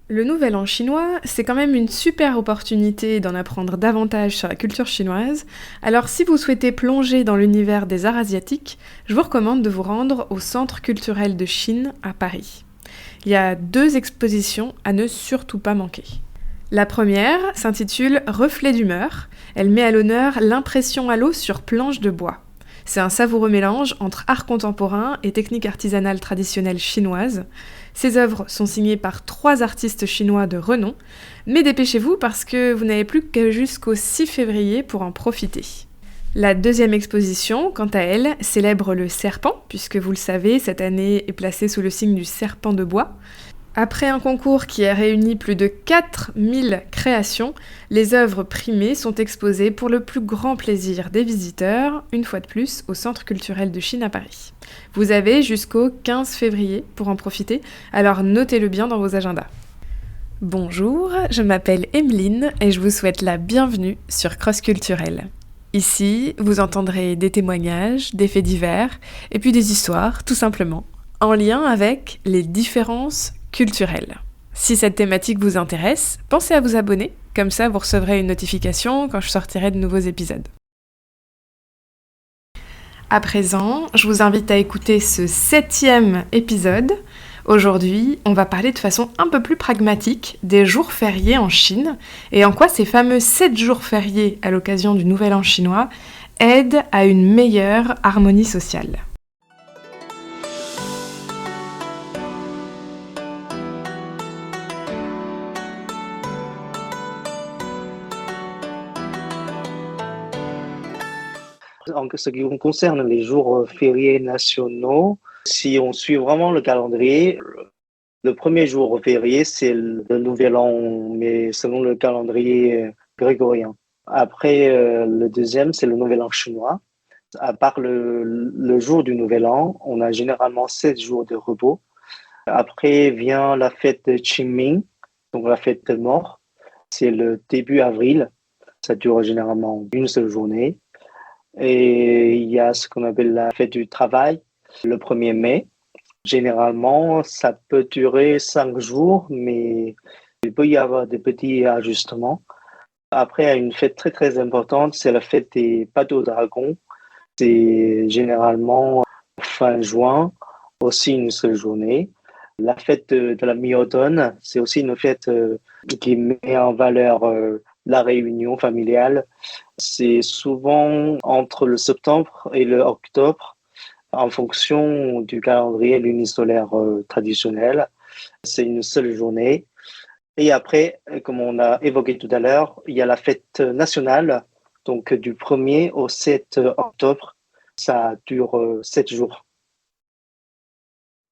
Le Nouvel An chinois, c'est quand même une super opportunité d'en apprendre davantage sur la culture chinoise. Alors si vous souhaitez plonger dans l'univers des arts asiatiques, je vous recommande de vous rendre au Centre culturel de Chine à Paris. Il y a deux expositions à ne surtout pas manquer. La première s'intitule Reflet d'humeur. Elle met à l'honneur l'impression à l'eau sur planche de bois. C'est un savoureux mélange entre art contemporain et techniques artisanales traditionnelles chinoises. Ces œuvres sont signées par 3 artistes chinois de renom, mais dépêchez-vous parce que vous n'avez plus que jusqu'au 6 février pour en profiter. La deuxième exposition, quant à elle, célèbre le serpent, puisque vous le savez, cette année est placée sous le signe du serpent de bois. Après un concours qui a réuni plus de 4000 créations, les œuvres primées sont exposées pour le plus grand plaisir des visiteurs, une fois de plus, au Centre culturel de Chine à Paris. Vous avez jusqu'au 15 février pour en profiter, alors notez-le bien dans vos agendas. Bonjour, je m'appelle Emeline et je vous souhaite la bienvenue sur Cross Culturel. Ici, vous entendrez des témoignages, des faits divers, et puis des histoires, tout simplement, en lien avec les différences culturelles. Si cette thématique vous intéresse, pensez à vous abonner, comme ça vous recevrez une notification quand je sortirai de nouveaux épisodes. À présent, je vous invite à écouter ce 7e épisode. Aujourd'hui, on va parler de façon un peu plus pragmatique des jours fériés en Chine et en quoi ces fameux 7 jours fériés à l'occasion du Nouvel An chinois aident à une meilleure harmonie sociale. En ce qui concerne les jours fériés nationaux, si on suit vraiment le calendrier, le premier jour férié, c'est le Nouvel An, mais selon le calendrier grégorien. Après, le deuxième, c'est le Nouvel An chinois. À part le jour du Nouvel An, on a généralement 7 jours de repos. Après vient la fête de Qingming, donc la fête de mort. C'est le début avril. Ça dure généralement une seule journée. Et il y a ce qu'on appelle la fête du travail, le 1er mai. Généralement, ça peut durer 5 jours, mais il peut y avoir des petits ajustements. Après, il y a une fête très très importante, c'est la fête des bateaux dragons. C'est généralement fin juin, aussi une seule journée. La fête de la mi-automne, c'est aussi une fête qui met en valeur la réunion familiale. C'est souvent entre le septembre et le octobre, en fonction du calendrier lunisolaire traditionnel. C'est une seule journée. Et après, comme on a évoqué tout à l'heure, il y a la fête nationale, donc du 1er au 7 octobre. Ça dure 7 jours.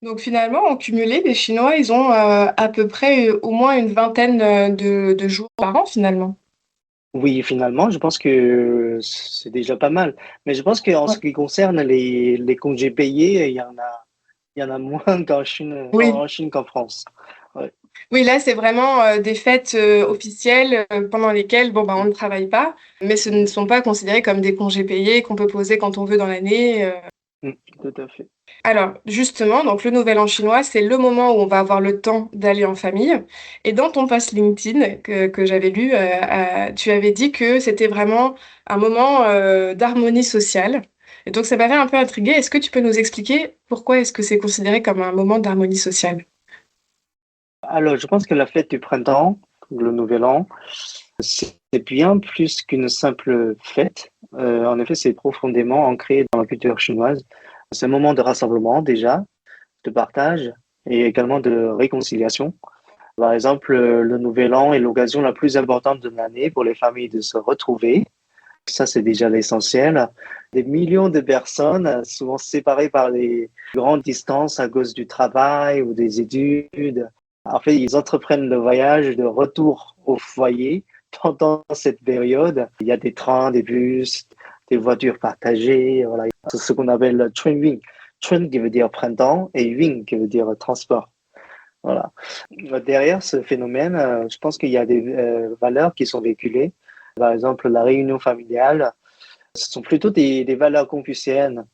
Donc finalement, en cumulé, les Chinois, ils ont à peu près au moins une vingtaine de jours par an finalement. Oui, finalement, je pense que c'est déjà pas mal. Mais je pense qu'en Ouais. ce qui concerne les congés payés, il y en a moins qu'en Chine, Oui. en Chine qu'en France. Ouais. Oui, là, c'est vraiment des fêtes officielles pendant lesquelles bon, bah, on ne travaille pas, mais ce ne sont pas considérés comme des congés payés qu'on peut poser quand on veut dans l'année. Mm, tout à fait. Alors, justement, donc le Nouvel An chinois, c'est le moment où on va avoir le temps d'aller en famille. Et dans ton post LinkedIn que j'avais lu, tu avais dit que c'était vraiment un moment d'harmonie sociale. Et donc, ça m'avait un peu intriguée. Est-ce que tu peux nous expliquer pourquoi est-ce que c'est considéré comme un moment d'harmonie sociale? Alors, je pense que la fête du printemps, le Nouvel An, c'est bien plus qu'une simple fête. En effet, c'est profondément ancré dans la culture chinoise. C'est un moment de rassemblement déjà, de partage et également de réconciliation. Par exemple, le Nouvel An est l'occasion la plus importante de l'année pour les familles de se retrouver. Ça, c'est déjà l'essentiel. Des millions de personnes, souvent séparées par les grandes distances à cause du travail ou des études. En fait, ils entreprennent le voyage de retour au foyer pendant cette période. Il y a des trains, des bus, des voitures partagées. Voilà. C'est ce qu'on appelle le Chunwing. Chun qui veut dire printemps et Wing qui veut dire transport. Voilà. Derrière ce phénomène, je pense qu'il y a des valeurs qui sont véhiculées. Par exemple, la réunion familiale, ce sont plutôt des valeurs confucéennes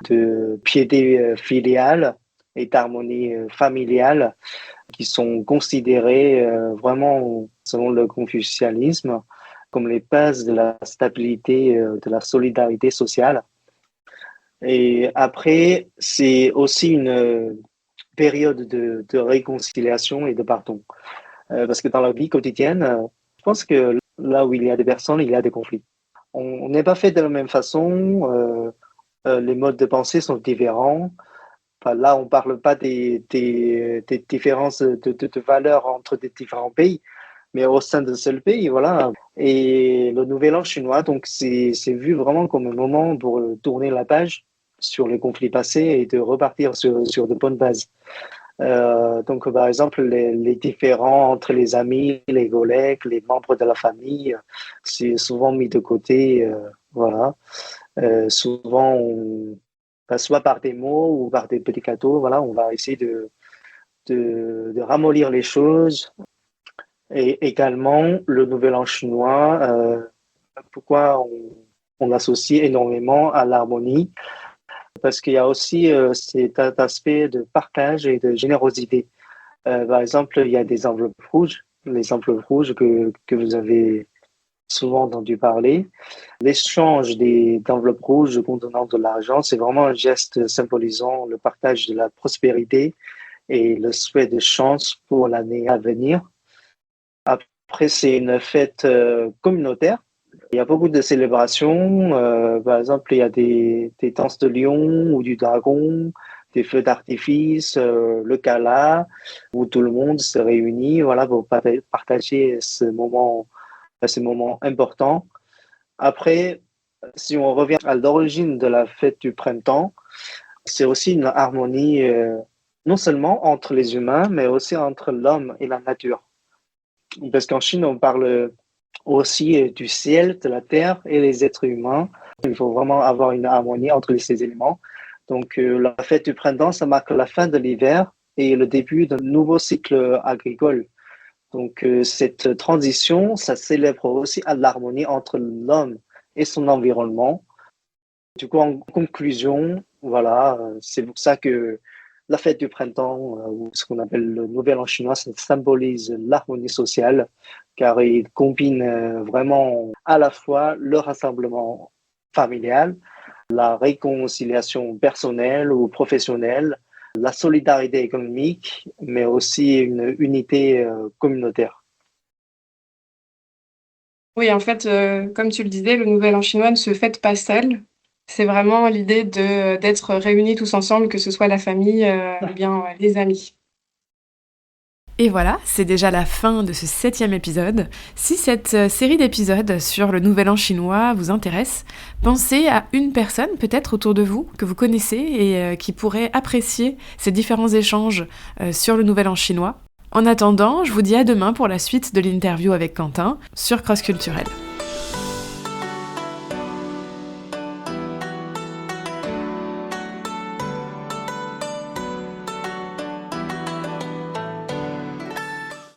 de piété filiale et d'harmonie familiale. qui sont considérées vraiment, selon le confucianisme, comme les bases de la stabilité, de la solidarité sociale. Et après, c'est aussi une période de réconciliation et de pardon. Parce que dans la vie quotidienne, je pense que là où il y a des personnes, il y a des conflits. On n'est pas fait de la même façon, les modes de pensée sont différents. Enfin, là, on parle pas des différences de valeurs entre des différents pays, mais au sein d'un seul pays, voilà. Et le Nouvel An chinois, donc, c'est vu vraiment comme un moment pour tourner la page sur les conflits passés et de repartir sur de bonnes bases. Donc, par exemple, les différends entre les amis, les collègues, les membres de la famille, c'est souvent mis de côté, voilà. Souvent, soit par des mots ou par des petits cadeaux, voilà, on va essayer de ramollir les choses. Et également, le Nouvel An chinois, pourquoi on l'associe énormément à l'harmonie? Parce qu'il y a aussi cet aspect de partage et de générosité. Par exemple, il y a des enveloppes rouges, les enveloppes rouges que vous avez souvent entendu parler. L'échange d'enveloppes rouges contenant de l'argent, c'est vraiment un geste symbolisant le partage de la prospérité et le souhait de chance pour l'année à venir. Après, c'est une fête communautaire. Il y a beaucoup de célébrations. Par exemple, il y a des danses de lion ou du dragon, des feux d'artifice, le gala, où tout le monde se réunit, voilà, pour partager ce moment important. Après, si on revient à l'origine de la fête du printemps, c'est aussi une harmonie non seulement entre les humains, mais aussi entre l'homme et la nature. Parce qu'en Chine, on parle aussi du ciel, de la terre et les êtres humains. Il faut vraiment avoir une harmonie entre ces éléments. Donc, la fête du printemps, ça marque la fin de l'hiver et le début d'un nouveau cycle agricole. Donc, cette transition, ça célèbre aussi à l'harmonie entre l'homme et son environnement. Du coup, en conclusion, voilà, c'est pour ça que la fête du printemps, ou ce qu'on appelle le Nouvel An chinois, ça symbolise l'harmonie sociale, car il combine vraiment à la fois le rassemblement familial, la réconciliation personnelle ou professionnelle, la solidarité économique, mais aussi une unité communautaire. Oui, en fait, comme tu le disais, le Nouvel An chinois ne se fête pas seul. C'est vraiment l'idée d'être réunis tous ensemble, que ce soit la famille ou bien les amis. Et voilà, c'est déjà la fin de ce 7e épisode. Si cette série d'épisodes sur le Nouvel An chinois vous intéresse, pensez à une personne peut-être autour de vous que vous connaissez et qui pourrait apprécier ces différents échanges sur le Nouvel An chinois. En attendant, je vous dis à demain pour la suite de l'interview avec Quentin sur Cross Culturel.